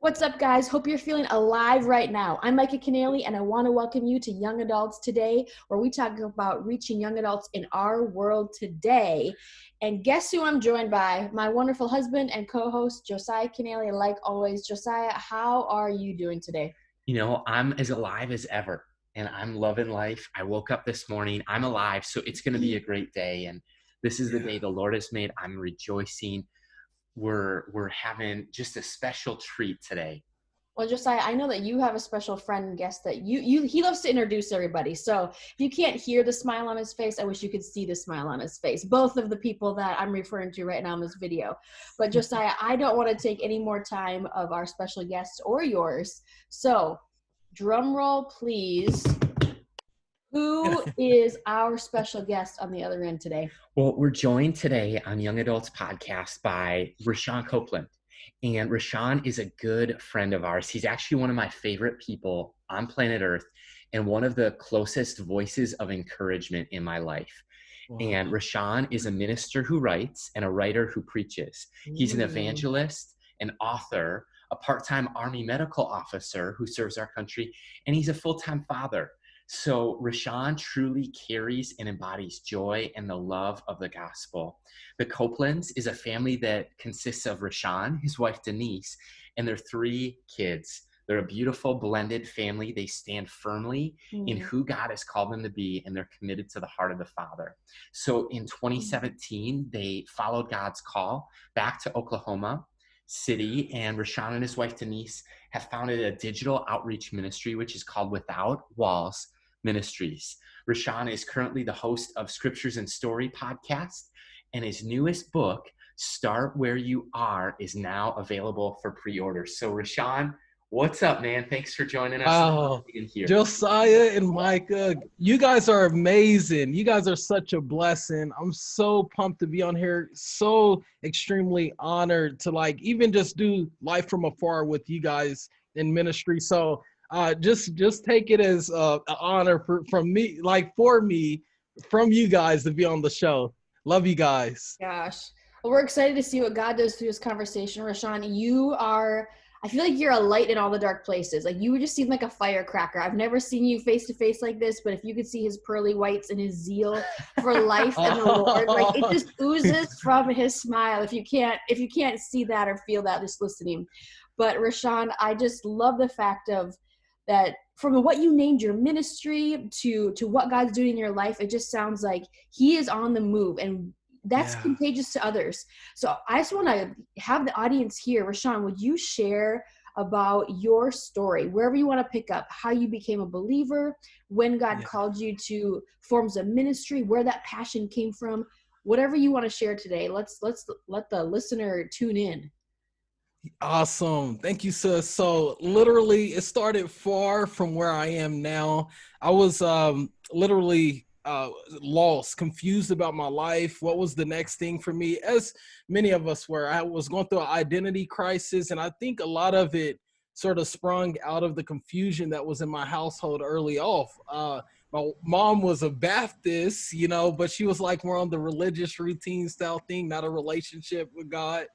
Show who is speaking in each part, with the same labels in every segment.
Speaker 1: What's up, guys? Hope you're feeling alive right now. I'm Micah Keneally, and I want to welcome you to Young Adults Today, where we talk about reaching young adults in our world today. And guess who I'm joined by? My wonderful husband and co-host, Josiah Keneally. Like always, Josiah, how are you doing today?
Speaker 2: I'm as alive as ever, and I'm loving life. I woke up this morning. I'm alive, so it's going to be a great day. And this is the day the Lord has made. I'm rejoicing. We're having just a special treat today.
Speaker 1: Well, Josiah, I know that you have a special friend and guest that he loves to introduce everybody. So if you can't hear the smile on his face, I wish you could see the smile on his face. Both of the people that I'm referring to right now in this video. But Josiah, I don't want to take any more time of our special guests or yours. So drum roll, please. Who is our special guest on the other end today?
Speaker 2: Well, we're joined today on Young Adults Podcast by Rashawn Copeland. And Rashawn is a good friend of ours. He's actually one of my favorite people on planet Earth and one of the closest voices of encouragement in my life. Wow. And Rashawn is a minister who writes and a writer who preaches. He's an evangelist, an author, a part-time Army medical officer who serves our country, and he's a full-time father. So Rashawn truly carries and embodies joy and the love of the gospel. The Copelands is a family that consists of Rashawn, his wife Denisse, and their 3 kids. They're a beautiful blended family. They stand firmly in who God has called them to be, and they're committed to the heart of the Father. So in 2017, they followed God's call back to Oklahoma City, and Rashawn and his wife Denisse have founded a digital outreach ministry, which is called Walls Ministries. Rashawn is currently the host of Scriptures and Story podcast, and his newest book, Start Where You Are, is now available for pre-order. So Rashawn, what's up, man? Thanks for joining us.
Speaker 3: Wow, Josiah and Micah, you guys are amazing. You guys are such a blessing. I'm so pumped to be on here. So extremely honored to even just do life from afar with you guys in ministry. So just take it as an honor from me, from you guys to be on the show. Love you guys.
Speaker 1: Gosh. Well, we're excited to see what God does through this conversation. Rashawn, I feel like you're a light in all the dark places. Like, you just seem like a firecracker. I've never seen you face to face like this, but if you could see his pearly whites and his zeal for life and the Lord, it just oozes from his smile. If you can't see that or feel that, just listening. But Rashawn, I just love the fact of that from what you named your ministry to what God's doing in your life, it just sounds like he is on the move, and that's contagious to others. So I just want to have the audience here. Rashawn, would you share about your story, wherever you want to pick up, how you became a believer, when God called you to forms of ministry, where that passion came from, whatever you want to share today. Let's let the listener tune in.
Speaker 3: Awesome. Thank you, sis. So literally it started far from where I am now. I was literally lost, confused about my life. What was the next thing for me? As many of us were. I was going through an identity crisis, and I think a lot of it sort of sprung out of the confusion that was in my household early off. My mom was a Baptist, but she was more on the religious routine style thing, not a relationship with God.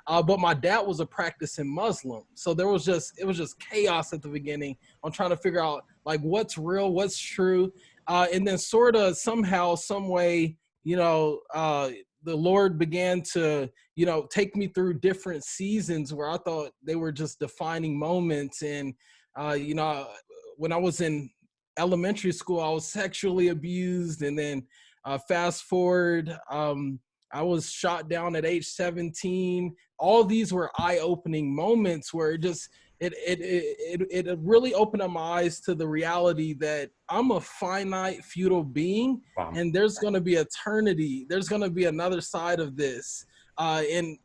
Speaker 3: But my dad was a practicing Muslim. So it was just chaos at the beginning on trying to figure out what's real, what's true. And then sort of somehow, some way, the Lord began to, take me through different seasons where I thought they were just defining moments. And, when I was in elementary school, I was sexually abused. And then fast forward, I was shot down at age 17. All these were eye-opening moments where it really opened up my eyes to the reality that I'm a finite, futile being, and there's going to be eternity. There's going to be another side of this, and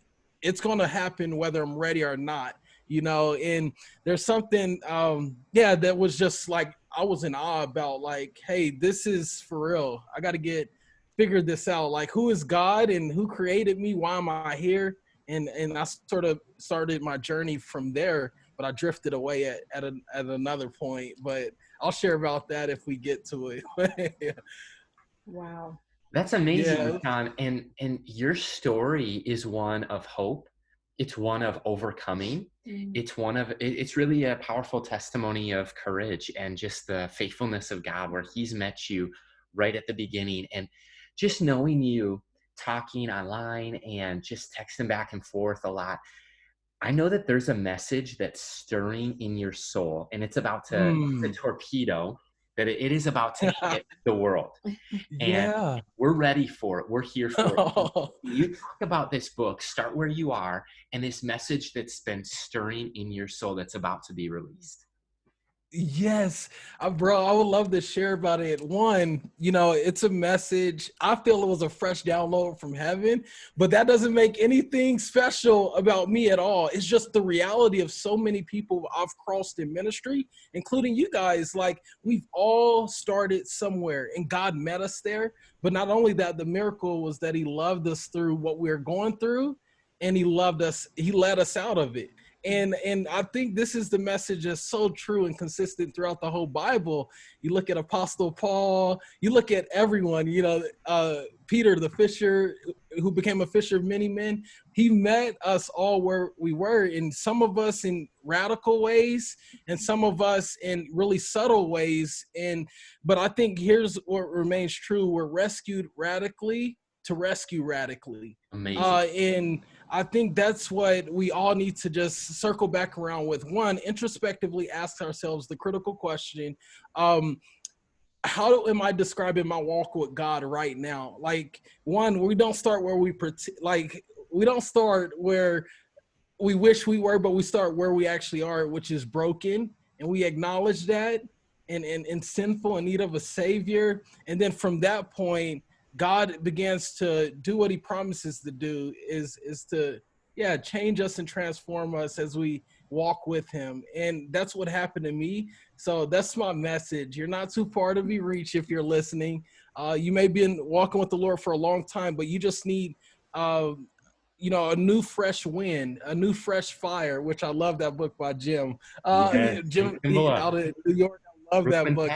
Speaker 3: it's going to happen whether I'm ready or not. And there's something, that was just I was in awe about, hey, this is for real. I got to figure this out. Who is God and who created me? Why am I here? And I sort of started my journey from there, but I drifted away at another point. But I'll share about that if we get to it.
Speaker 1: Wow.
Speaker 2: That's amazing, Rashawn. And your story is one of hope It's one of overcoming.
Speaker 1: Mm.
Speaker 2: It's really a powerful testimony of courage and just the faithfulness of God, where he's met you right at the beginning. And just knowing you talking online and just texting back and forth a lot, I know that there's a message that's stirring in your soul, and it's about to, the torpedo, that it is about to hit the world. And
Speaker 3: Yeah.
Speaker 2: we're ready for it. We're here for it.
Speaker 3: Oh.
Speaker 2: You talk about this book, Start Where You Are, and this message that's been stirring in your soul that's about to be released.
Speaker 3: Yes, bro, I would love to share about it. One, it's a message. I feel it was a fresh download from heaven, but that doesn't make anything special about me at all. It's just the reality of so many people I've crossed in ministry, including you guys. Like, we've all started somewhere and God met us there. But not only that, the miracle was that he loved us through what we were going through, and he loved us. He led us out of it. And I think this is the message that's so true and consistent throughout the whole Bible. You look at Apostle Paul, you look at everyone, Peter, the fisher, who became a fisher of many men. He met us all where we were, and some of us in radical ways and some of us in really subtle ways. But I think here's what remains true. We're rescued radically to rescue radically.
Speaker 2: Amazing.
Speaker 3: And I think that's what we all need to just circle back around with. One, introspectively ask ourselves the critical question, how am I describing my walk with God right now? Like, one, we don't start where we don't start where we wish we were, but we start where we actually are, which is broken. And we acknowledge that and sinful, in need of a savior. And then from that point, God begins to do what he promises to do, is to, change us and transform us as we walk with him. And that's what happened to me. So that's my message. You're not too far to be reached if you're listening. You may be walking with the Lord for a long time, but you just need, a new fresh wind, a new fresh fire, which I love that book by Jim. Jim out of New York. I love that book.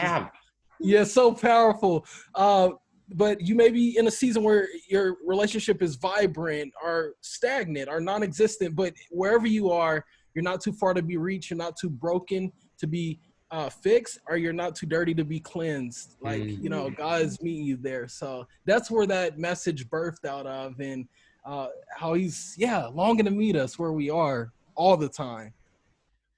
Speaker 3: Yeah, so powerful. But you may be in a season where your relationship is vibrant or stagnant or non-existent, but wherever you are, you're not too far to be reached. You're not too broken to be fixed, or you're not too dirty to be cleansed. Like, God is meeting you there. So that's where that message birthed out of, and how he's, longing to meet us where we are all the time.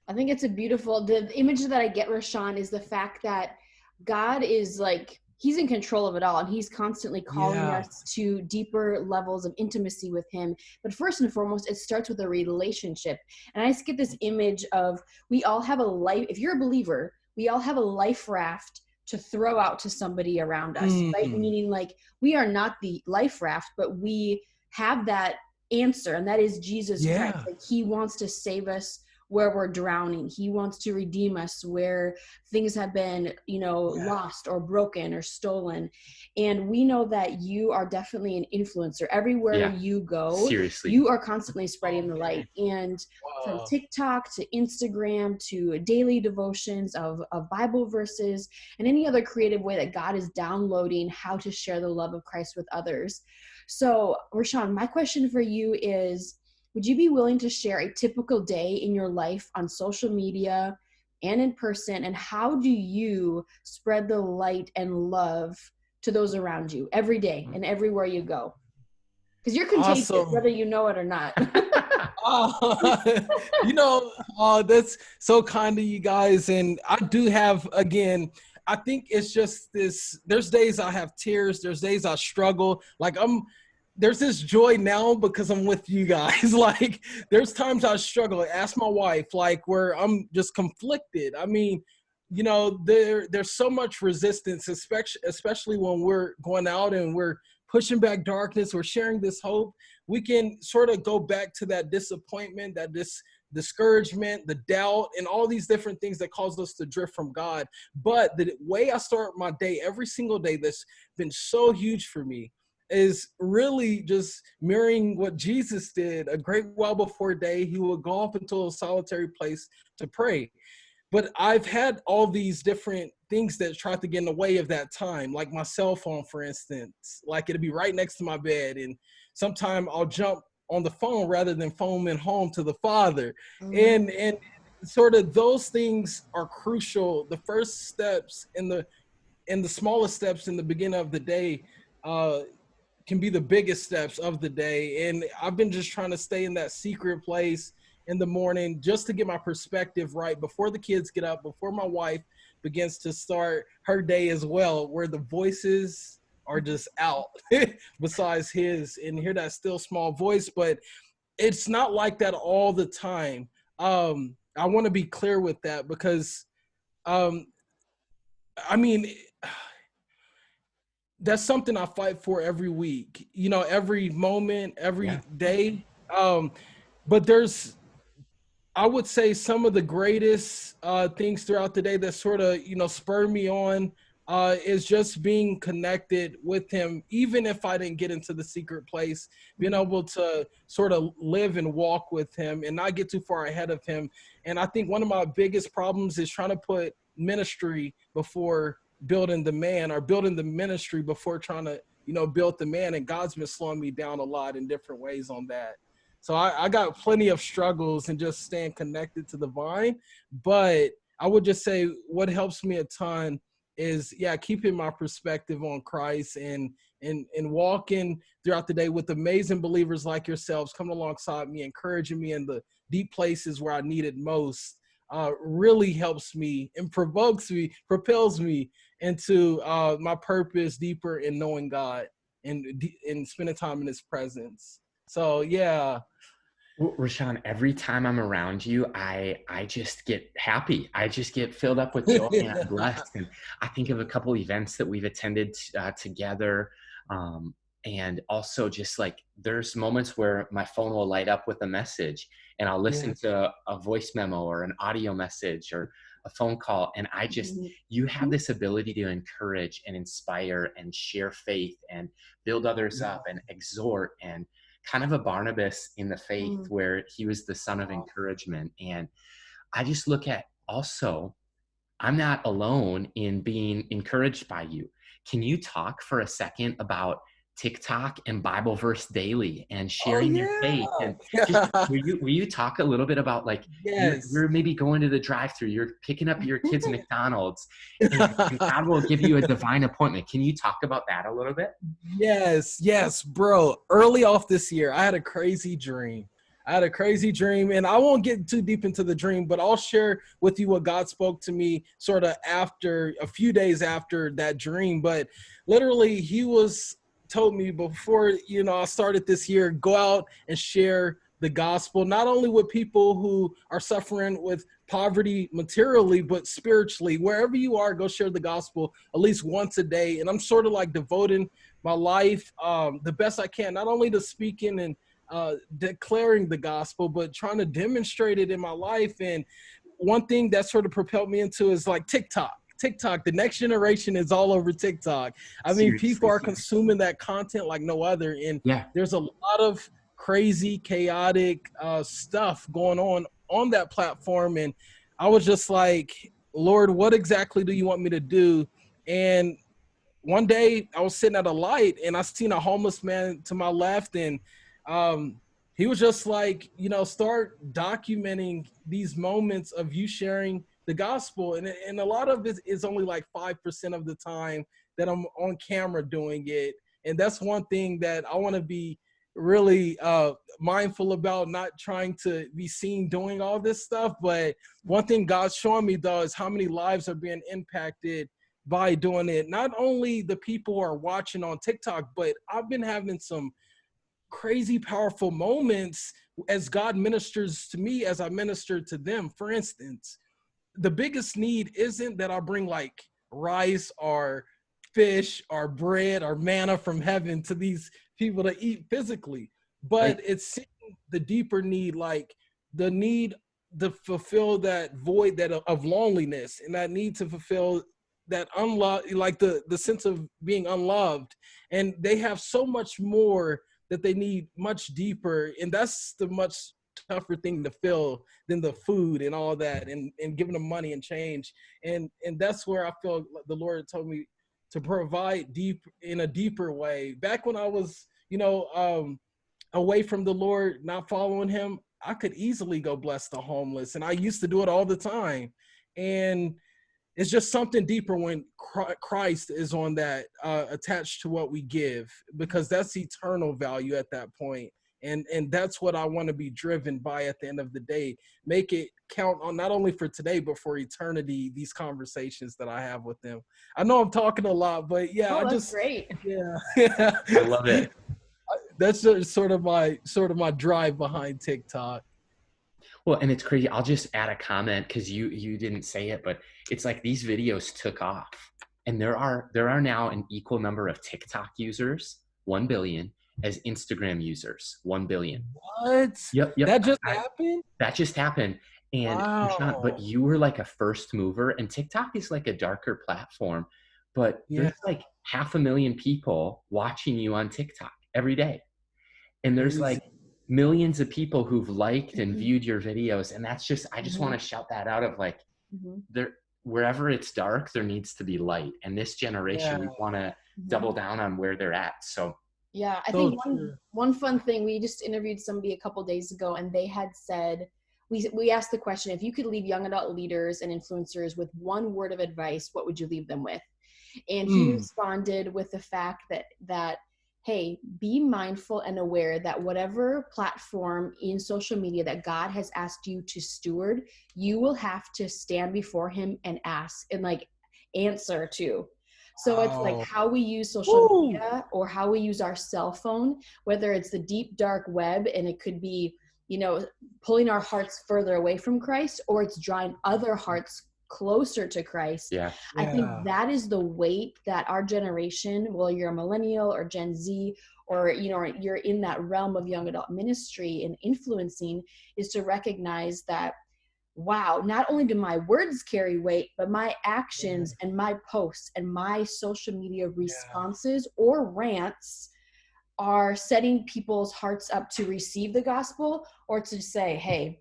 Speaker 1: I think it's the image that I get, Rashawn, is the fact that God is like, he's in control of it all, and he's constantly calling us to deeper levels of intimacy with him. But first and foremost, it starts with a relationship. And I just get this image of, we all have a life. If you're a believer, we all have a life raft to throw out to somebody around us, right? Meaning, like, we are not the life raft, but we have that answer, and that is Jesus Christ. Like, he wants to save us where we're drowning. He wants to redeem us where things have been, lost or broken or stolen. And we know that you are definitely an influencer. Everywhere you go, seriously, you are constantly spreading the light. And from TikTok to Instagram to daily devotions of Bible verses and any other creative way that God is downloading how to share the love of Christ with others. So, Rashawn, my question for you is, would you be willing to share a typical day in your life on social media and in person? And how do you spread the light and love to those around you every day and everywhere you go? Because you're contagious, whether you know it or not.
Speaker 3: That's so kind of you guys. And I do have, again, I think it's just this, there's days I have tears. There's days I struggle. Like, there's this joy now because I'm with you guys. Like, there's times I struggle. Ask my wife, like, where I'm just conflicted. I mean, there's so much resistance, especially when we're going out and we're pushing back darkness. We're sharing this hope. We can sort of go back to that disappointment, that discouragement, the doubt, and all these different things that cause us to drift from God. But the way I start my day every single day that's been so huge for me is really just mirroring what Jesus did. A great while before day, he would go off into a solitary place to pray. But I've had all these different things that tried to get in the way of that time, like my cell phone, for instance. Like, it'd be right next to my bed, and sometime I'll jump on the phone rather than phoning home to the Father.
Speaker 1: Mhm.
Speaker 3: And sort of those things are crucial. The first steps and the smallest steps in the beginning of the day uh, can be the biggest steps of the day. And I've been just trying to stay in that secret place in the morning just to get my perspective right before the kids get up, before my wife begins to start her day as well, where the voices are just out besides his, and hear that still small voice. But it's not like that all the time. I want to be clear with that because, um, I mean, that's something I fight for every week, every moment,
Speaker 2: Yeah.
Speaker 3: every day. But there's, I would say, some of the greatest things throughout the day that sort of, spur me on is just being connected with him, even if I didn't get into the secret place, being able to sort of live and walk with him and not get too far ahead of him. And I think one of my biggest problems is trying to put ministry before building the man, or building the ministry before trying to, build the man. And God's been slowing me down a lot in different ways on that. So I got plenty of struggles and just staying connected to the vine. But I would just say what helps me a ton is, keeping my perspective on Christ and walking throughout the day with amazing believers like yourselves coming alongside me, encouraging me in the deep places where I need it most. Really helps me and propels me into my purpose deeper in knowing God and spending time in his presence. So, yeah.
Speaker 2: Well, Rashawn, every time I'm around you, I just get happy. I just get filled up with joy, and I'm blessed. And I think of a couple events that we've attended together. Um, and also just like there's moments where my phone will light up with a message, and I'll listen
Speaker 3: Yes.
Speaker 2: to a voice memo or an audio message or a phone call. And you have this ability to encourage and inspire and share faith and build others up and exhort, and kind of a Barnabas in the faith
Speaker 1: Mhm.
Speaker 2: where he was the son of encouragement. And I just look at also, I'm not alone in being encouraged by you. Can you talk for a second about TikTok and Bible verse daily and
Speaker 3: Oh,
Speaker 2: sharing your faith? And just
Speaker 3: yeah.
Speaker 2: will you talk a little bit about like
Speaker 3: Yes.
Speaker 2: you're maybe going to the drive-through, you're picking up your kids McDonald's, and God will give you a divine appointment. Can you talk about that a little bit?
Speaker 3: Yes, bro. Early off this year, I had a crazy dream. And I won't get too deep into the dream, but I'll share with you what God spoke to me sort of after a few days after that dream. But literally, he told me before, I started this year, go out and share the gospel, not only with people who are suffering with poverty materially, but spiritually. Wherever you are, go share the gospel at least once a day. And I'm sort of like devoting my life the best I can, not only to speaking and declaring the gospel, but trying to demonstrate it in my life. And one thing that sort of propelled me into is like TikTok, the next generation is all over TikTok. I mean, people
Speaker 2: Seriously.
Speaker 3: are consuming that content like no other. And
Speaker 2: Yeah.
Speaker 3: there's a lot of crazy, chaotic stuff going on that platform. And I was just like, Lord, what exactly do you want me to do? And one day I was sitting at a light and I seen a homeless man to my left, and um, he was just like, start documenting these moments of you sharing the gospel. And a lot of it is only like 5% of the time that I'm on camera doing it. And that's one thing that I want to be really mindful about, not trying to be seen doing all this stuff. But one thing God's showing me, though, is how many lives are being impacted by doing it. Not only the people who are watching on TikTok, but I've been having some crazy powerful moments as God ministers to me as I minister to them. For instance, the biggest need isn't that I bring like rice or fish or bread or manna from heaven to these people to eat physically,
Speaker 2: Right.
Speaker 3: but it's seeing the deeper need, like the need to fulfill that void that of loneliness, and that need to fulfill that unloved, like the sense of being unloved. And they have so much more that they need much deeper, and that's the much tougher thing to fill than the food and all that, and giving them money and change. And that's where I feel the Lord told me to provide deep in a deeper way. Back when I was, away from the Lord, not following him, I could easily go bless the homeless. And I used to do it all the time. And it's just something deeper when Christ is on that, attached to what we give, because that's eternal value at that point. And that's what I want to be driven by at the end of the day. Make it count on not only for today, but for eternity, these conversations that I have with them. I know I'm talking a lot, but yeah,
Speaker 1: Oh, that's great.
Speaker 3: Yeah.
Speaker 2: I love it.
Speaker 3: That's just sort of my drive behind TikTok.
Speaker 2: Well, and it's crazy. I'll just add a comment because you didn't say it, but it's like these videos took off, and there are now an equal number of TikTok users, 1 billion, as Instagram users, 1 billion.
Speaker 3: What?
Speaker 2: Yep.
Speaker 3: That just happened?
Speaker 2: That just happened. And
Speaker 3: Wow.
Speaker 2: Rashawn, but you were like a first mover, and TikTok is like a darker platform, but there's like 500,000 people watching you on TikTok every day. And there's like millions of people who've liked and viewed your videos. And that's just, I just want to shout that out of like, there, wherever it's dark, there needs to be light. And this generation, we want to double down on where they're at. So
Speaker 1: yeah, I think one fun thing, we just interviewed somebody a couple days ago, and they had said, we asked the question, if you could leave young adult leaders and influencers with one word of advice, what would you leave them with? And he responded with the fact that hey, be mindful and aware that whatever platform in social media that God has asked you to steward, you will have to stand before him and ask and like answer to. So it's like how we use social media or how we use our cell phone, whether it's the deep, dark web, and it could be, you know, pulling our hearts further away from Christ, or it's drawing other hearts closer to Christ.
Speaker 2: Yeah.
Speaker 1: I think that is the weight that our generation, well, you're a millennial or Gen Z, or, you know, you're in that realm of young adult ministry and influencing, is to recognize that, wow, not only do my words carry weight, but my actions and my posts and my social media responses or rants are setting people's hearts up to receive the gospel, or to say, hey,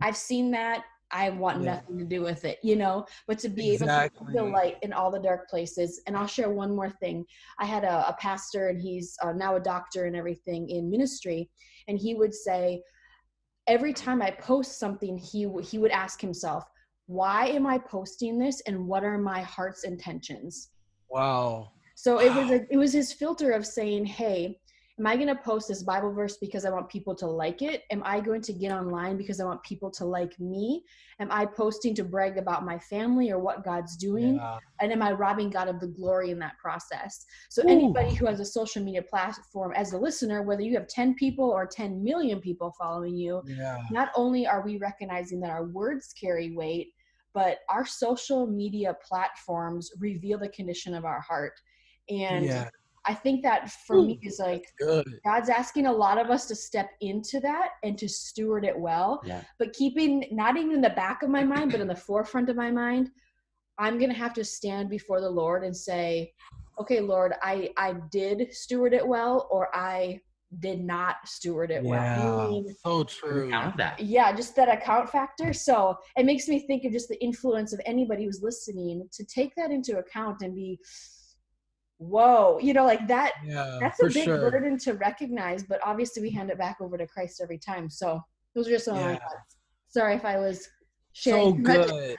Speaker 1: I've seen that, I want nothing to do with it, you know, but to be able to see the light in all the dark places. And I'll share one more thing. I had a pastor, and he's now a doctor and everything in ministry. And he would say, every time I post something, he would ask himself, why am I posting this? And what are my heart's intentions?
Speaker 3: Wow.
Speaker 1: So it was his filter of saying, hey, am I going to post this Bible verse because I want people to like it? Am I going to get online because I want people to like me? Am I posting to brag about my family or what God's doing? Yeah. And am I robbing God of the glory in that process? So anybody who has a social media platform, as a listener, whether you have 10 people or 10 million people following you, not only are we recognizing that our words carry weight, but our social media platforms reveal the condition of our heart. And I think that for me is like, God's asking a lot of us to step into that and to steward it well, but keeping not even in the back of my mind, but in the forefront of my mind, I'm going to have to stand before the Lord and say, okay, Lord, I did steward it well, or I did not steward it well.
Speaker 3: So true.
Speaker 1: Just that account factor. So it makes me think of just the influence of anybody who's listening to take that into account and be, whoa, you know, like that, that's a big burden to recognize, but obviously we hand it back over to Christ every time. So those are just some of my thoughts. Sorry if I was sharing.
Speaker 3: So good.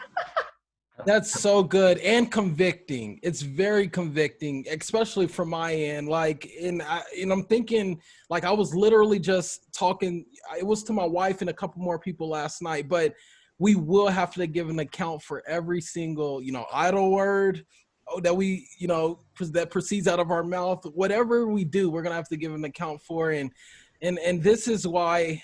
Speaker 3: That's so good and convicting. It's very convicting, especially from my end. Like, and I'm thinking, like, I was literally just talking, it was to my wife and a couple more people last night, but we will have to give an account for every single, you know, idle word that we, you know, that proceeds out of our mouth. Whatever we do, we're going to have to give an account for. And this is why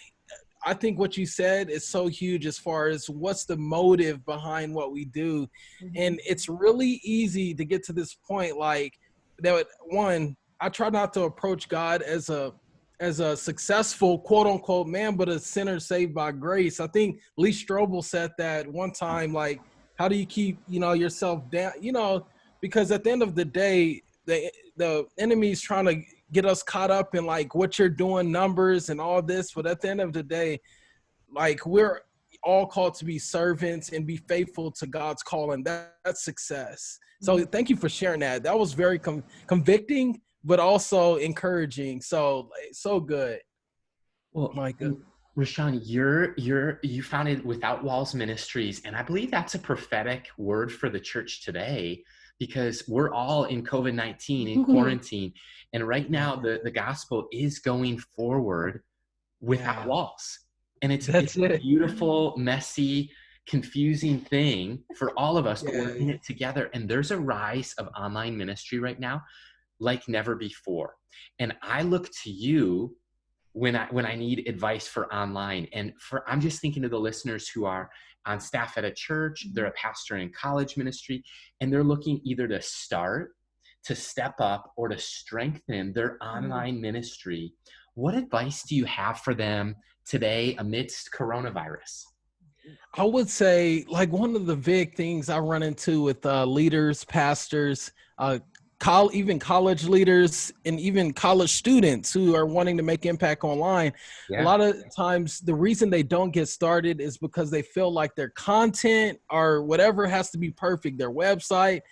Speaker 3: I think what you said is so huge as far as what's the motive behind what we do. And it's really easy to get to this point. Like that, one, I try not to approach God as a successful quote unquote man, but a sinner saved by grace. I think Lee Strobel said that one time, like, how do you keep, you know, yourself down, you know, because at the end of the day, the enemy's trying to get us caught up in like what you're doing, numbers and all this. But at the end of the day, like, we're all called to be servants and be faithful to God's calling. That's success. So thank you for sharing that. That was very convicting, but also encouraging. So good.
Speaker 2: Well,
Speaker 3: Micah.
Speaker 2: Rashawn, you founded Without Walls Ministries, and I believe that's a prophetic word for the church today, because we're all in COVID-19 in quarantine, and right now the gospel is going forward without walls, and it's a beautiful, messy, confusing thing for all of us, but we're in it together. And there's a rise of online ministry right now like never before, and I look to you when I need advice for online. And I'm just thinking of the listeners who are on staff at a church, they're a pastor in college ministry, and they're looking either to start, to step up, or to strengthen their online ministry. What advice do you have for them today amidst coronavirus?
Speaker 3: I would say, like, one of the big things I run into with leaders, pastors, even college leaders, and even college students who are wanting to make impact online. A lot of times the reason they don't get started is because they feel like their content or whatever has to be perfect, their website.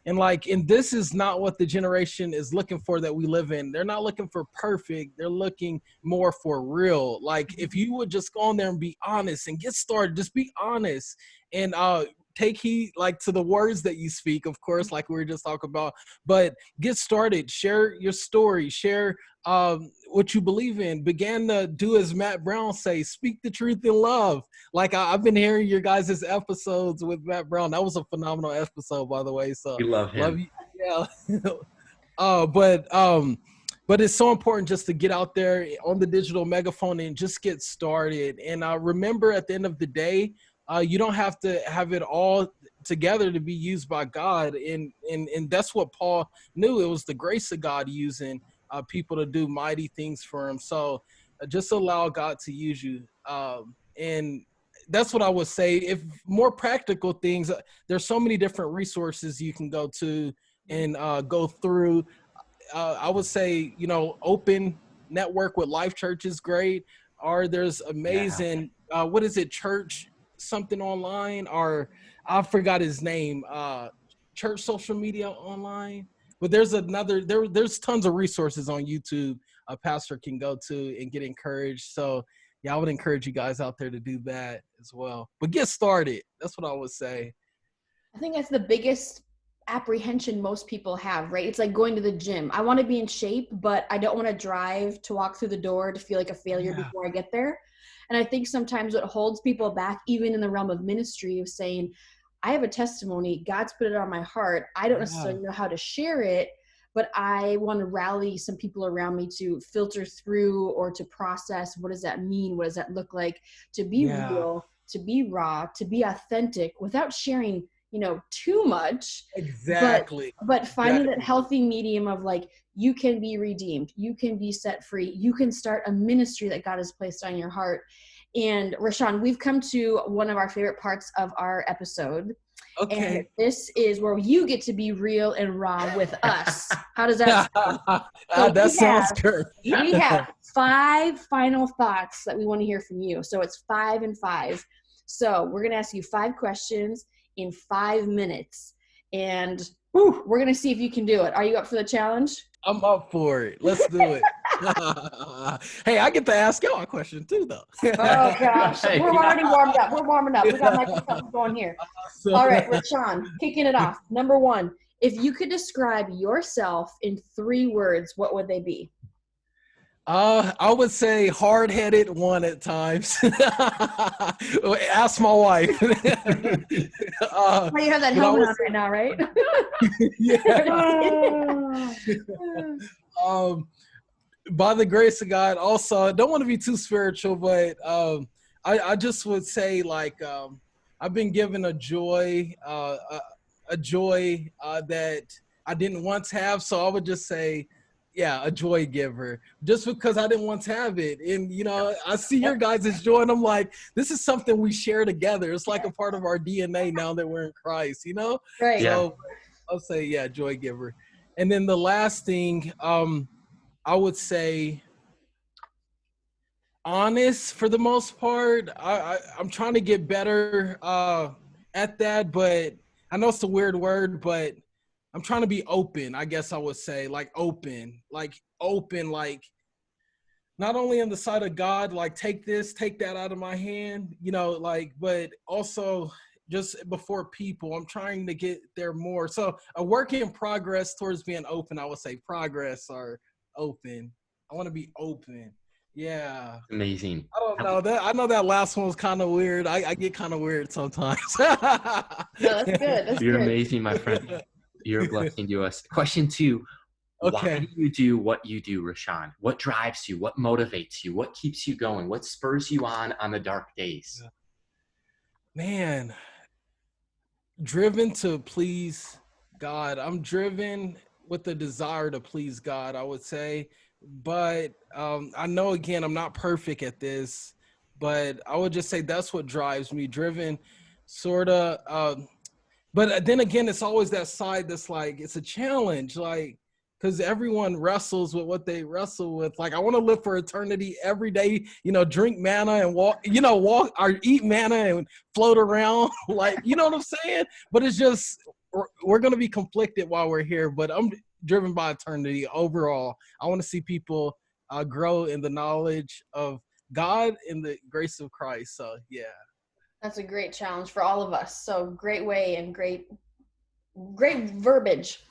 Speaker 3: And this is not what the generation is looking for that we live in. They're not looking for perfect. They're looking more for real. Like, if you would just go on there and be honest and get started, just be honest and take heed, like, to the words that you speak, of course, like we were just talking about, but get started, share your story, share what you believe in. Began to do as Matt Brown say, speak the truth in love. Like, I've been hearing your guys' episodes with Matt Brown. That was a phenomenal episode, by the way. So
Speaker 2: we love him.
Speaker 3: Love you. Yeah. But it's so important just to get out there on the digital megaphone and just get started. And remember, at the end of the day, you don't have to have it all together to be used by God. And that's what Paul knew. It was the grace of God using people to do mighty things for him. So just allow God to use you. And that's what I would say. If more practical things, there's so many different resources you can go to and go through. I would say, open network with Life Church is great. Or there's amazing, what is it, Church something online, or I forgot his name, Church Social Media Online. But there's there's tons of resources on YouTube a pastor can go to and get encouraged. So yeah, I would encourage you guys out there to do that as well. But get started. That's what I would say.
Speaker 1: I think that's the biggest apprehension most people have, right? It's like going to the gym. I want to be in shape, but I don't want to drive to walk through the door to feel like a failure before I get there. And I think sometimes what holds people back, even in the realm of ministry, of saying, I have a testimony, God's put it on my heart. I don't necessarily know how to share it, but I want to rally some people around me to filter through or to process. What does that mean? What does that look like? To be real, to be raw, to be authentic without sharing, too much.
Speaker 3: Exactly.
Speaker 1: But finding that healthy medium of, like, you can be redeemed, you can be set free, you can start a ministry that God has placed on your heart. And Rashawn, we've come to one of our favorite parts of our episode.
Speaker 3: Okay.
Speaker 1: And this is where you get to be real and raw with us. How does that sound? So
Speaker 3: that sounds good.
Speaker 1: We have 5 final thoughts that we want to hear from you. So it's 5 and 5. So we're going to ask you 5 questions in 5 minutes. And we're going to see if you can do it. Are you up for the challenge?
Speaker 3: I'm up for it. Let's do it. Hey, I get to ask y'all a question too, though.
Speaker 1: Oh, gosh. We're already warmed up. We're warming up. We got microphones going here. All right, Rashawn, kicking it off. Number 1, if you could describe yourself in 3 words, what would they be?
Speaker 3: I would say hard-headed one at times. Ask my wife.
Speaker 1: You have that helmet on right now, right?
Speaker 3: By the grace of God, also, I don't want to be too spiritual, but I just would say, like, I've been given a joy that I didn't once have. So I would just say, a joy giver, just because I didn't once have it. And, I see your guys' joy and I'm like, this is something we share together. It's like a part of our DNA now that we're in Christ,
Speaker 1: Right.
Speaker 3: So I'll say, joy giver. And then the last thing, I would say honest for the most part. I'm trying to get better at that, but I know it's a weird word, but I'm trying to be open, I guess I would say, like open, like not only on the side of God, like take this, take that out of my hand, you know, like, but also just before people, I'm trying to get there more. So a work in progress towards being open, I would say progress or open. I want to be open. Yeah.
Speaker 2: Amazing.
Speaker 3: I don't know that. I know that last one was kind of weird. I get kind of weird sometimes.
Speaker 1: No, that's good. That's
Speaker 2: You're
Speaker 1: good.
Speaker 2: amazing, my friend. You're a blessing to us. Question 2. Why
Speaker 3: Okay.
Speaker 2: do you do what you do, Rashawn? What drives you? What motivates you? What keeps you going? What spurs you on the dark days?
Speaker 3: Man, driven to please God. I'm driven with the desire to please God, I would say. But I know, again, I'm not perfect at this, but I would just say that's what drives me. Driven, sort of. But then again, it's always that side that's like, it's a challenge, like, because everyone wrestles with what they wrestle with. Like, I want to live for eternity every day, you know, drink manna and walk or eat manna and float around. Like, you know what I'm saying? But it's just, we're going to be conflicted while we're here, but I'm driven by eternity overall. I want to see people grow in the knowledge of God and the grace of Christ. So, yeah.
Speaker 1: That's a great challenge for all of us. So great way and great verbiage.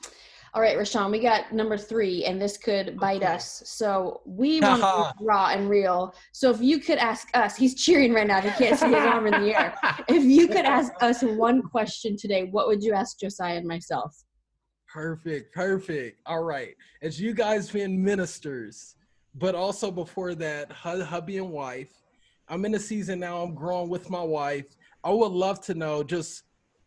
Speaker 1: All right, Rashawn, we got number 3, and this could bite us. So we want to be raw and real. So if you could ask us, he's cheering right now. He can't see his arm in the air. If you could ask us one question today, what would you ask Josiah and myself?
Speaker 3: Perfect. All right. As you guys being ministers, but also before that, hubby and wife, I'm in a season now, I'm growing with my wife. I would love to know just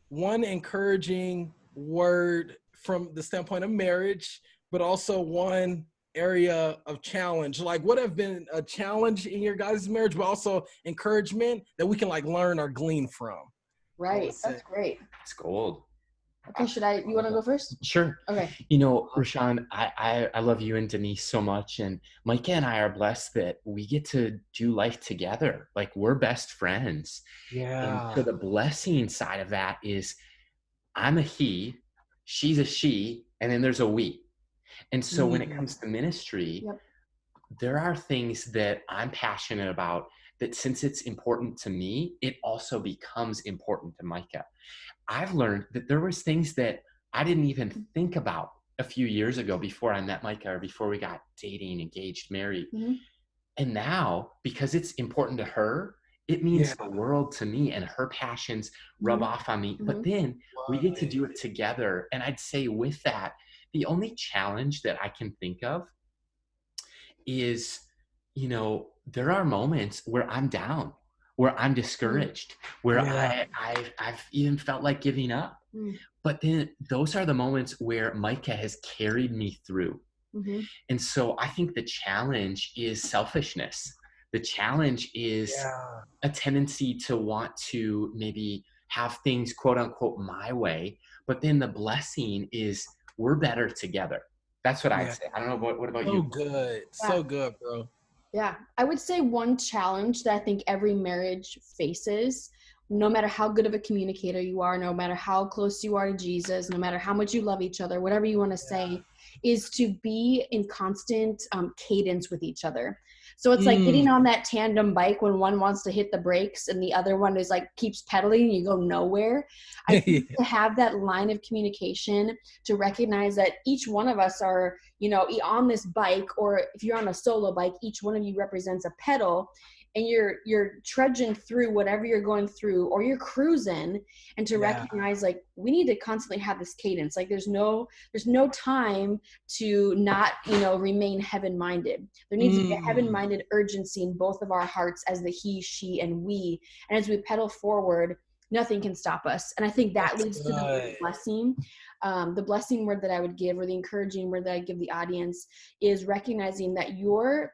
Speaker 3: one encouraging word from the standpoint of marriage, but also one area of challenge. Like, what have been a challenge in your guys' marriage, but also encouragement that we can like learn or glean from?
Speaker 1: Right. That's great.
Speaker 2: It's gold.
Speaker 1: Okay, you want to go first?
Speaker 2: Sure.
Speaker 1: Okay.
Speaker 2: You know, Rashawn, I love you and Denisse so much. And Micah and I are blessed that we get to do life together. Like, we're best friends.
Speaker 3: Yeah.
Speaker 2: And so the blessing side of that is I'm a he, she's a she, and then there's a we. And so when it comes to ministry, there are things that I'm passionate about that, since it's important to me, it also becomes important to Micah. I've learned that there was things that I didn't even think about a few years ago before I met Micah, or before we got dating, engaged, married. Mm-hmm. And now, because it's important to her, it means the world to me, and her passions rub off on me. Mm-hmm. But then we get to do it together. And I'd say with that, the only challenge that I can think of is, you know, there are moments where I'm down, where I'm discouraged, where I've even felt like giving up. But then those are the moments where Micah has carried me through. Mm-hmm. And so I think the challenge is selfishness. The challenge is a tendency to want to maybe have things, quote unquote, my way. But then the blessing is we're better together. That's what I'd say. I don't know. What about you?
Speaker 3: So good, bro.
Speaker 1: Yeah, I would say one challenge that I think every marriage faces, no matter how good of a communicator you are, no matter how close you are to Jesus, no matter how much you love each other, whatever you want to say, is to be in constant cadence with each other. So it's like getting on that tandem bike when one wants to hit the brakes and the other one is like keeps pedaling and you go nowhere. I think to have that line of communication, to recognize that each one of us are, you know, on this bike, or if you're on a solo bike, each one of you represents a pedal, and you're trudging through whatever you're going through, or you're cruising, and to recognize like we need to constantly have this cadence. Like there's no time to not, you know, remain heaven-minded. There needs to be a heaven-minded urgency in both of our hearts as the he, she, and we. And as we pedal forward, nothing can stop us. And I think that leads to the word blessing. The blessing word that I would give, or the encouraging word that I give the audience, is recognizing that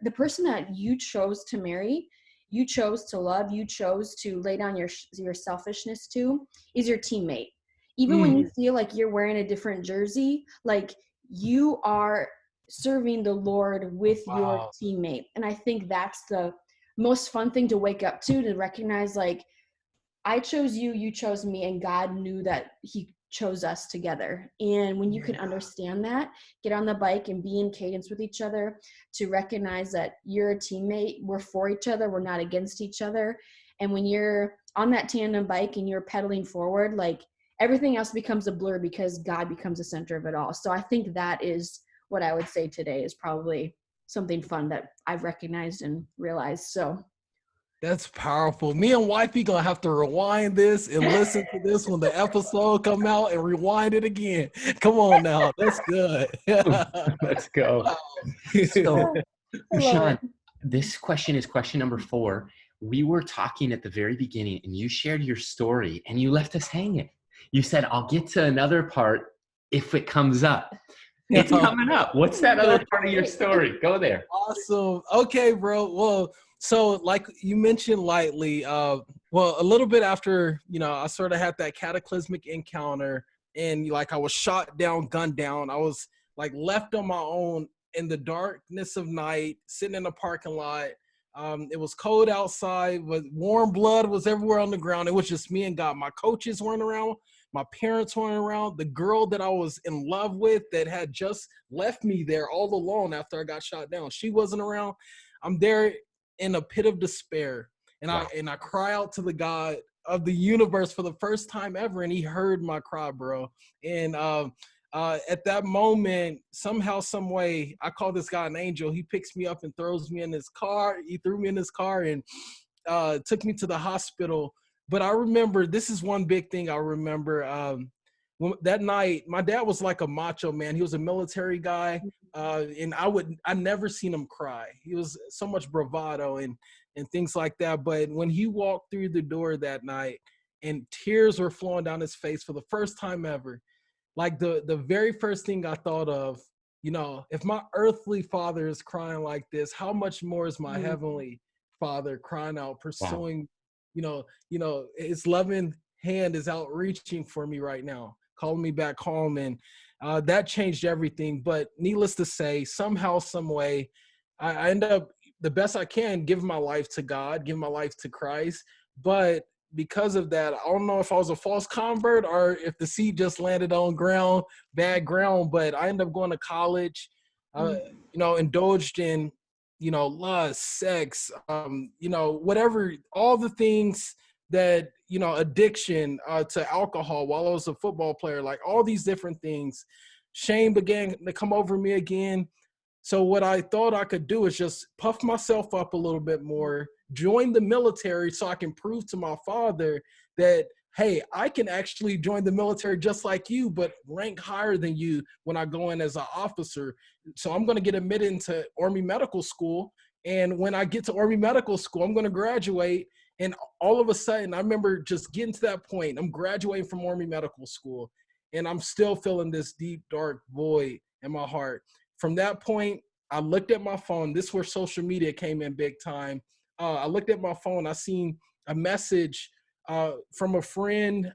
Speaker 1: the person that you chose to marry, you chose to love, you chose to lay down your selfishness to, is your teammate. Even when you feel like you're wearing a different jersey, like you are serving the Lord with your teammate. And I think that's the most fun thing to wake up to recognize, like, I chose you, you chose me, and God knew that he chose us together. And when you can understand that, get on the bike and be in cadence with each other, to recognize that you're a teammate, we're for each other, we're not against each other. And when you're on that tandem bike and you're pedaling forward, like everything else becomes a blur because God becomes the center of it all. So I think that is what I would say today is probably something fun that I've recognized and realized. So
Speaker 3: that's powerful. Me and wifey gonna have to rewind this and listen to this when the episode come out and rewind it again. Come on now, that's good.
Speaker 2: Let's go.
Speaker 3: Wow.
Speaker 2: So,
Speaker 1: I love
Speaker 2: Sean,
Speaker 1: it.
Speaker 2: this question is question number 4. We were talking at the very beginning and you shared your story and you left us hanging. You said, I'll get to another part if it comes up. It's coming up. What's that other part of your story? Go there.
Speaker 3: Awesome. Okay, bro. Well, so like you mentioned lightly, well, a little bit after, I sort of had that cataclysmic encounter and like I was shot down, gunned down. I was like left on my own in the darkness of night, sitting in a parking lot. It was cold outside, but warm blood was everywhere on the ground. It was just me and God. My coaches weren't around. My parents weren't around. The girl that I was in love with that had just left me there all alone after I got shot down, she wasn't around. I'm there in a pit of despair. And
Speaker 2: Wow.
Speaker 3: I cry out to the God of the universe for the first time ever. And he heard my cry, bro. And at that moment, somehow, some way, I call this guy an angel. He picks me up and throws me in his car. He threw me in his car and took me to the hospital. But I remember, this is one big thing I remember. When, that night, my dad was like a macho man. He was a military guy. And I never seen him cry. He was so much bravado and things like that. But when he walked through the door that night and tears were flowing down his face for the first time ever, like the very first thing I thought of, if my earthly father is crying like this, how much more is my heavenly father crying out, pursuing, his loving hand is out reaching for me right now, calling me back home. And that changed everything. But needless to say, somehow, some way, I end up the best I can giving my life to God, giving my life to Christ. But because of that, I don't know if I was a false convert or if the seed just landed on bad ground, but I ended up going to college, indulged in, lust, sex, whatever, all the things that, addiction to alcohol while I was a football player, like all these different things. Shame began to come over me again. So what I thought I could do is just puff myself up a little bit more, join the military so I can prove to my father that, hey, I can actually join the military just like you, but rank higher than you when I go in as an officer. So I'm going to get admitted into Army Medical School. And when I get to Army Medical School, I'm going to graduate. And all of a sudden, I remember just getting to that point. I'm graduating from Army Medical School, and I'm still feeling this deep, dark void in my heart. From that point, I looked at my phone. This is where social media came in big time. I looked at my phone. I seen a message from a friend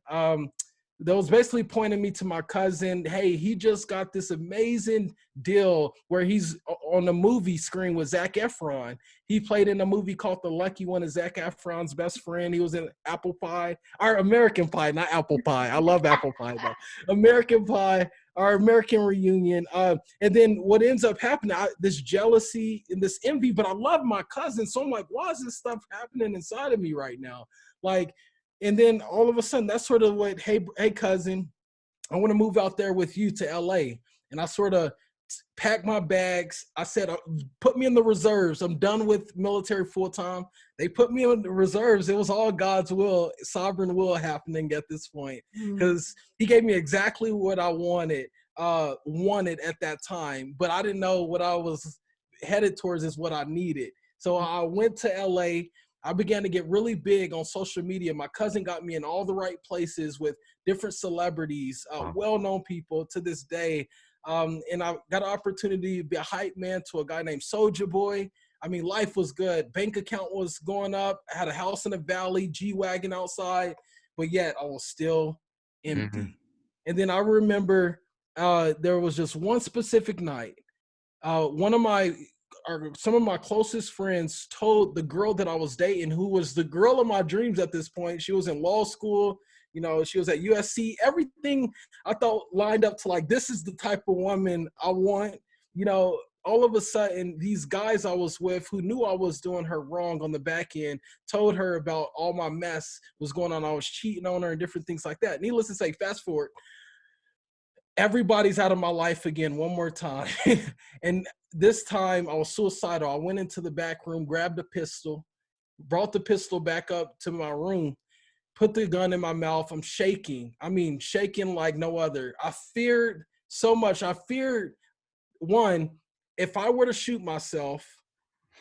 Speaker 3: that was basically pointing me to my cousin. Hey, he just got this amazing deal where he's on the movie screen with Zac Efron. He played in a movie called The Lucky One, is Zac Efron's best friend. He was in Apple Pie, or American Pie, not Apple Pie. I love Apple Pie though. American Pie, our American Reunion. And then what ends up happening, this jealousy and this envy, but I love my cousin. So I'm like, why is this stuff happening inside of me right now? Like, and then all of a sudden, that's sort of what, hey, cousin, I want to move out there with you to LA. And I sort of packed my bags. I said, put me in the reserves. I'm done with military full time. They put me in the reserves. It was all God's will, sovereign will happening at this point, because he gave me exactly what I wanted at that time. But I didn't know what I was headed towards is what I needed. So I went to LA. I began to get really big on social media. My cousin got me in all the right places with different celebrities, well-known people to this day. And I got an opportunity to be a hype man to a guy named Soulja Boy. I mean, life was good. Bank account was going up. I had a house in the valley, G-Wagon outside, but yet I was still empty. And then I remember there was just one specific night. One of my some of my closest friends told the girl that I was dating, who was the girl of my dreams at this point. She was in law school. She was at USC. Everything I thought lined up to like, this is the type of woman I want. All of a sudden, these guys I was with who knew I was doing her wrong on the back end told her about all my mess was going on. I was cheating on her and different things like that. Needless to say, fast forward, everybody's out of my life again one more time. And this time I was suicidal. I went into the back room, grabbed a pistol, brought the pistol back up to my room, put the gun in my mouth. I'm shaking. I mean, shaking like no other. I feared so much. I feared, one, if I were to shoot myself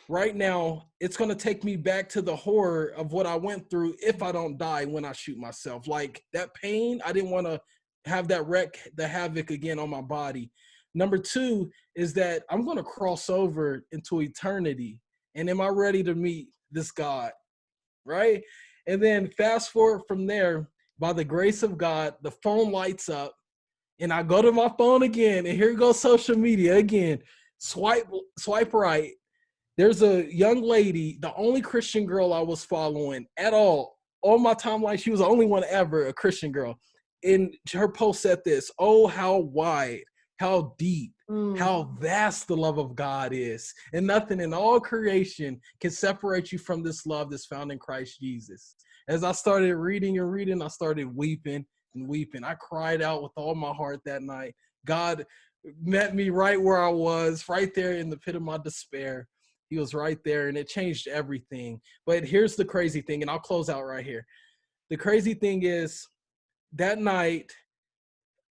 Speaker 3: right now, it's going to take me back to the horror of what I went through if I don't die when I shoot myself. Like that pain, I didn't want to have that wreck the havoc again on my body. Number two is that I'm going to cross over into eternity. And am I ready to meet this God? Right? And then fast forward from there, by the grace of God, the phone lights up and I go to my phone again. And here goes social media again. Swipe right. There's a young lady, the only Christian girl I was following at all. On my timeline, she was the only one ever, a Christian girl. And her post said this: oh, how wide, how deep, how vast the love of God is. And nothing in all creation can separate you from this love that's found in Christ Jesus. As I started reading and reading, I started weeping and weeping. I cried out with all my heart that night. God met me right where I was, right there in the pit of my despair. He was right there, and it changed everything. But here's the crazy thing, and I'll close out right here. The crazy thing is, that night,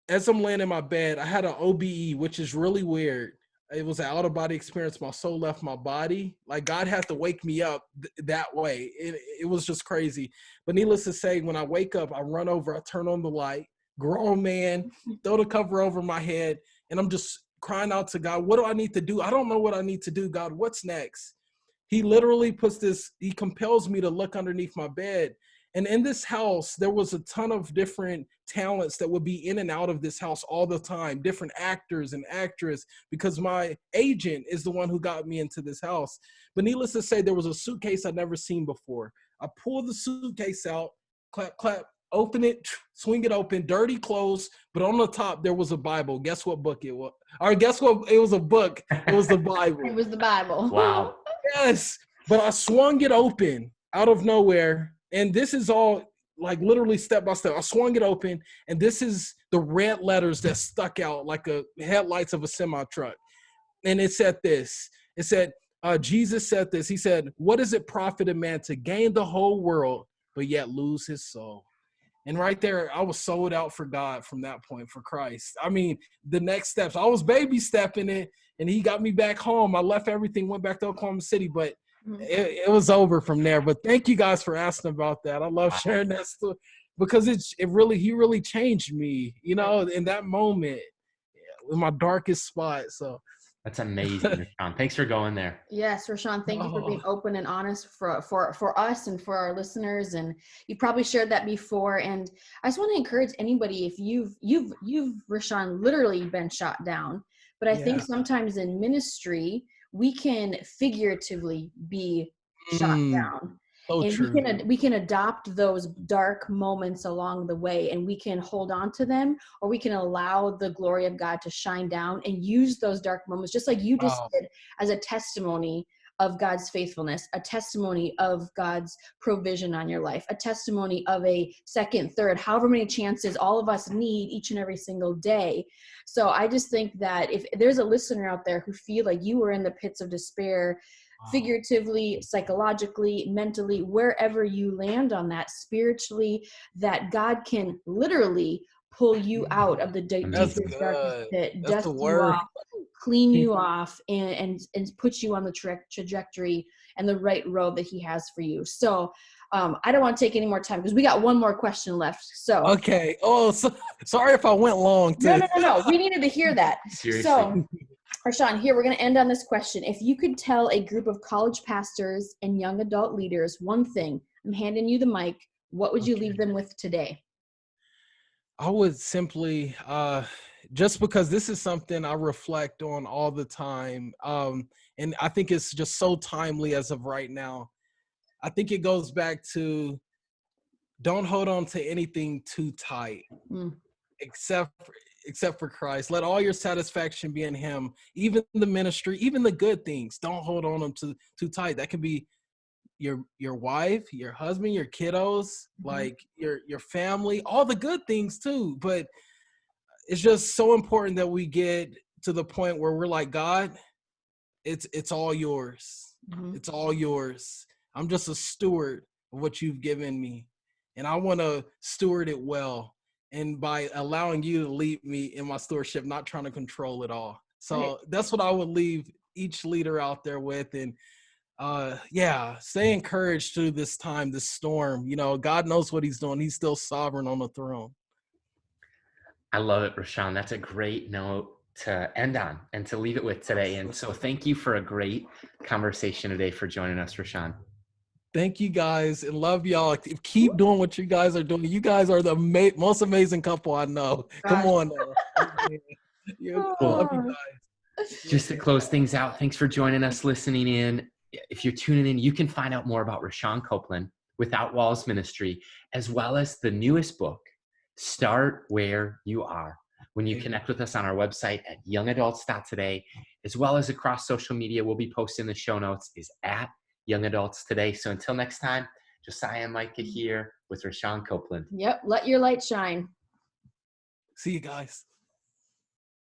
Speaker 3: as I'm laying in my bed, I had an OBE, which is really weird. It was an out-of-body experience. My soul left my body. Like, God had to wake me up that way. It was just crazy. But needless to say, when I wake up, I run over, I turn on the light, grown man, throw the cover over my head, and I'm just crying out to God, what do I need to do? I don't know what I need to do. God, what's next? He literally he compels me to look underneath my bed. And in this house, there was a ton of different talents that would be in and out of this house all the time, different actors and actresses, because my agent is the one who got me into this house. But needless to say, there was a suitcase I'd never seen before. I pulled the suitcase out, clap, clap, open it, swing it open, dirty clothes, but on the top, there was a Bible. Guess what book it was? Or guess what? It was a book. It was the Bible.
Speaker 1: It was the Bible.
Speaker 2: Wow.
Speaker 3: Yes. But I swung it open out of nowhere. And this is all like literally step by step. I swung it open, and this is the red letters that stuck out like a headlights of a semi truck. And it said this. It said, Jesus said this. He said, what does it profit a man to gain the whole world, but yet lose his soul? And right there, I was sold out for God from that point, for Christ. I mean, the next steps, I was baby stepping it, and he got me back home. I left everything, went back to Oklahoma City, but it was over from there. But thank you guys for asking about that. I love sharing that story because he really changed me, in that moment, in my darkest spot. So
Speaker 2: that's amazing, Rashawn. Thanks for going there.
Speaker 1: Yes, Rashawn, thank you for being open and honest for us and for our listeners. And you probably shared that before. And I just want to encourage anybody, if you've Rashawn, literally been shot down. But I think sometimes in ministry, we can figuratively be shot down.
Speaker 3: So
Speaker 1: and
Speaker 3: true.
Speaker 1: we can adopt those dark moments along the way, and we can hold on to them, or we can allow the glory of God to shine down and use those dark moments, just like you just did, as a testimony of God's faithfulness, a testimony of God's provision on your life, a testimony of a second, third, however many chances all of us need each and every single day. So I just think that if there's a listener out there who feel like you were in the pits of despair, figuratively, psychologically, mentally, wherever you land on that, spiritually, that God can literally pull you out of the deepest, darkest pit, dust you off, clean you off, and put you on the trajectory and the right road that he has for you. So I don't want to take any more time because we got one more question left. So
Speaker 3: okay. Oh, sorry if I went long.
Speaker 1: No. We needed to hear that.
Speaker 2: Seriously.
Speaker 1: So, Rashawn, here, we're going to end on this question. If you could tell a group of college pastors and young adult leaders one thing, I'm handing you the mic, what would you leave them with today?
Speaker 3: I would simply, just because this is something I reflect on all the time. And I think it's just so timely as of right now. I think it goes back to don't hold on to anything too tight, except for Christ. Let all your satisfaction be in him. Even the ministry, even the good things, don't hold on them too tight. That can be your wife, your husband, your kiddos, like your family, all the good things too. But it's just so important that we get to the point where we're like, God, it's all yours. It's all yours. I'm just a steward of what you've given me, and I want to steward it well. And by allowing you to lead me in my stewardship, not trying to control it all. So that's what I would leave each leader out there with. And stay encouraged through this time, this storm. You know, God knows what he's doing. He's still sovereign on the throne.
Speaker 2: I love it, Rashawn. That's a great note to end on and to leave it with today. And so thank you for a great conversation today, for joining us, Rashawn.
Speaker 3: Thank you guys, and love y'all. Keep doing what you guys are doing. You guys are the most amazing couple I know. Come on now. Love you guys.
Speaker 2: Just to close things out, thanks for joining us, listening in. If you're tuning in, you can find out more about Rashawn Copeland, Without Walls Ministry, as well as the newest book, Start Where You Are, when you connect with us on our website at youngadults.today, as well as across social media. We'll be posting the show notes is at Young Adults Today. So until next time, Josiah and Micah here with Rashawn Copeland.
Speaker 1: Yep. Let your light shine.
Speaker 3: See you guys.